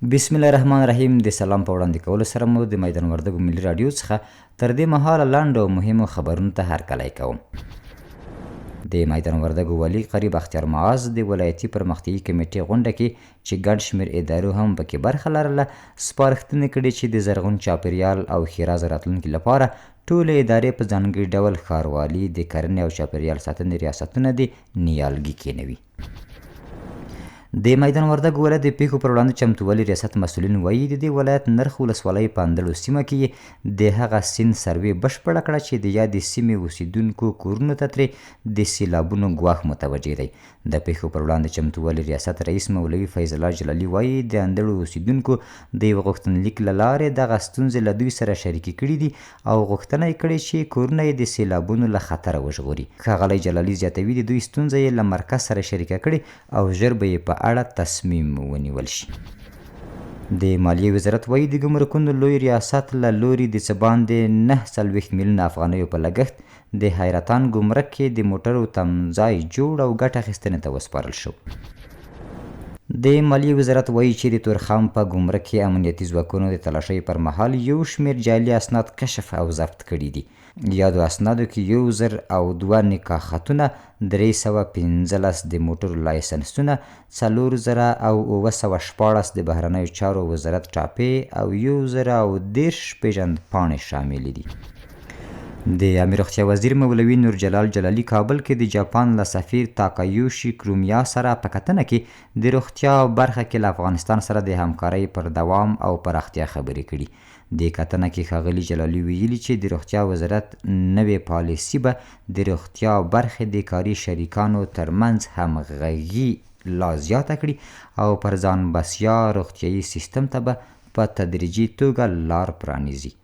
بسم الله الرحمن الرحیم. د سلام په وړاندې کولو سره مو د میدان وردګو ملي راډیو څخه تر دې مهاله لنډ او مهمو خبرونو ته هرکلی کوم. د میدان وردګو والي قریب اختیار معاذ د ولایتي پرمختیایي کمیټې غونډه کې چې ګڼ شمېر ادارو هم پکې برخه لرله سپارښتنې کړې چې د زرغون چاپیریال او ښېرازه راتلونکي لپاره ټولې ادارې په ځانګړي ډول ښاروالي د کرنې او چاپیریال ساتنې ریاستونه د نیالګي کینوي. د میدان وردګو ولایت د پیښو پر وړاندې چمتووالي ریاست مسؤلین وایي د دې ولایت نرخ ولسوالۍ په اندړو سیمه کې د هغه سیند سروې بشپړه کړه چې د یادې سیمې اوسیدونکو کورونو ته ترې د سیلابونو ګواښ متوجه دی. د پیښو پر وړاندې چمتووالي ریاست رئیس مولوي فیض الله جلالي وایي د اندړو اوسیدونکو د یو غوښتنلیک له لارې دغه ستونزې له دوی سره شریکې کړي دي او غوښتنه یې کړې چې کورونه یې د سیلابونو له خطره وژغوري. ښاغلی جلالي زیاتوي د دوی ستونزه یې له مرکز سره شریکه کړې او ژر به یې په اړه تصمیم ونیول شي. د مالیې وزارت وایي د ګمرکونو لوی ریاست له لوري د څه باندې 49 میلیونه افغانیو په لګښت د حیرتان ګمرک کې د موټرو تمځای جوړ او ګټه اخیستنې ته وسپارل شو. د مالیې وزارت وایي چې د تورخم په ګمرک کې امنیتي ځواکونو د تلاشۍ پر مهال یو شمېر جعلي اسناد کشف او ضبط کړي دي. یادو اسنادو کې 1002 نکاح خطونه، 315 د موټرو لایسنسونه، 4000 او 914 د بهرنیو چارو وزارت ټاپې او 1013 پیژندپاڼې شاملې دي. د امیر روغتیا وزیر مولوي نور جلال جلالي کابل کې د جاپان له سفیر تاکایوشي کرومیا سره په کتنه کې د روغتیا برخه کې له افغانستان سره د همکارۍ پر دوام او پراختیا خبرې کړي. د کتنه کې ښاغلي جلالي ویلي چې د روغتیا وزارت نوې پالیسي به د روغتیا برخې د کاري شریکانو ترمنځ همغږي لا زیاته کړي او پر ځان بسیا روغتیایي سیستم ته به په تدریجي توګه لار پرانیزي.